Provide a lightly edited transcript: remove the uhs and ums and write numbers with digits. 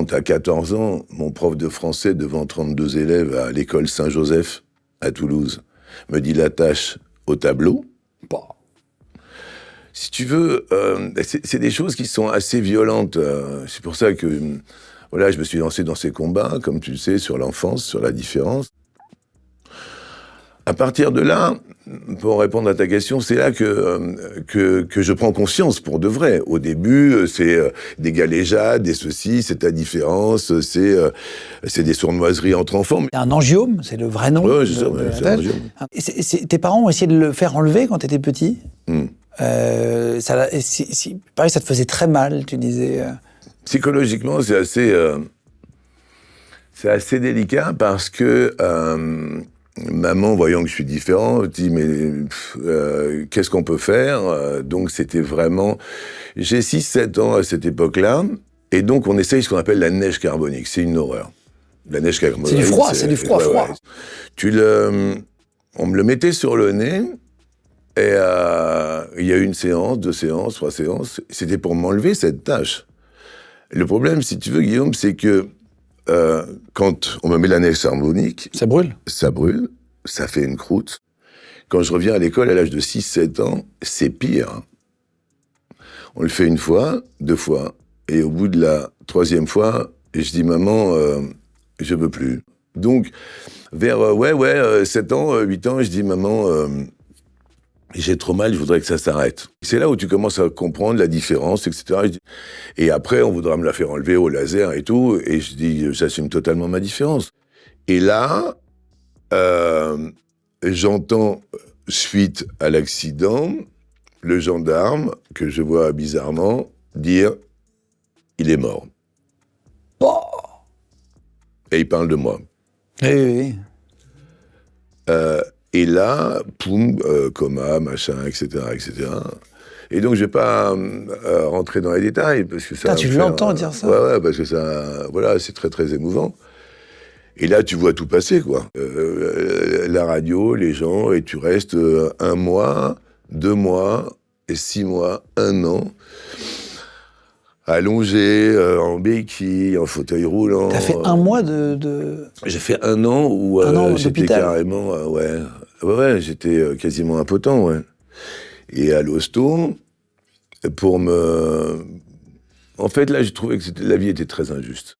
quand à 14 ans, mon prof de français, devant 32 élèves à l'école Saint-Joseph, à Toulouse, me dit la tâche au tableau. Bah. Si tu veux, c'est des choses qui sont assez violentes. C'est pour ça que voilà, je me suis lancé dans ces combats, comme tu le sais, sur l'enfance, sur la différence. À partir de là, pour répondre à ta question, c'est là que je prends conscience pour de vrai. Au début, c'est des galéjades, des ceci, c'est ta différence, c'est des sournoiseries entre enfants. C'est un angiome, c'est le vrai nom. Oui, c'est ça, c'est un angiome. Tes parents ont essayé de le faire enlever quand tu étais petit. Pareil, ça te faisait très mal, tu disais. Psychologiquement, c'est assez délicat parce que maman, voyant que je suis différent, dit mais qu'est-ce qu'on peut faire? Donc c'était vraiment... J'ai 6-7 ans à cette époque-là, et donc on essaye ce qu'on appelle la neige carbonique. C'est une horreur. La neige carbonique. C'est du froid, c'est du froid, froid. Ouais. On me le mettait sur le nez, et il y a eu une séance, 2 séances, 3 séances, c'était pour m'enlever cette tache. Le problème, si tu veux, Guillaume, c'est que quand on me met la neige carbonique... Ça brûle. Ça brûle, ça fait une croûte. Quand je reviens à l'école à l'âge de 6-7 ans, c'est pire. On le fait 1 fois, 2 fois, et au bout de la 3e fois, je dis « Maman, je veux plus ». Donc, vers 7 ans, 8 ans, je dis « Maman, j'ai trop mal, je voudrais que ça s'arrête ». C'est là où tu commences à comprendre la différence, etc. Et après, on voudra me la faire enlever au laser et tout, et je dis « J'assume totalement ma différence ». Et là, j'entends, suite à l'accident, le gendarme, que je vois bizarrement, dire « Il est mort ». Oh. Et il parle de moi. Oui. Et là, poum, coma, machin, etc., etc. Et donc, je vais pas rentrer dans les détails, parce que ça... Tu l'entends dire ça? Ouais, parce que ça... Voilà, c'est très, très émouvant. Et là, tu vois tout passer, quoi. La radio, les gens, et tu restes 1 mois, 2 mois, et 6 mois, 1 an, allongé, en béquille, en fauteuil roulant. T'as fait 1 mois de... J'ai fait 1 an où j'étais carrément... Ouais, j'étais quasiment impotent, ouais. Et à l'hosto, pour me... En fait, là, j'ai trouvé que la vie était très injuste.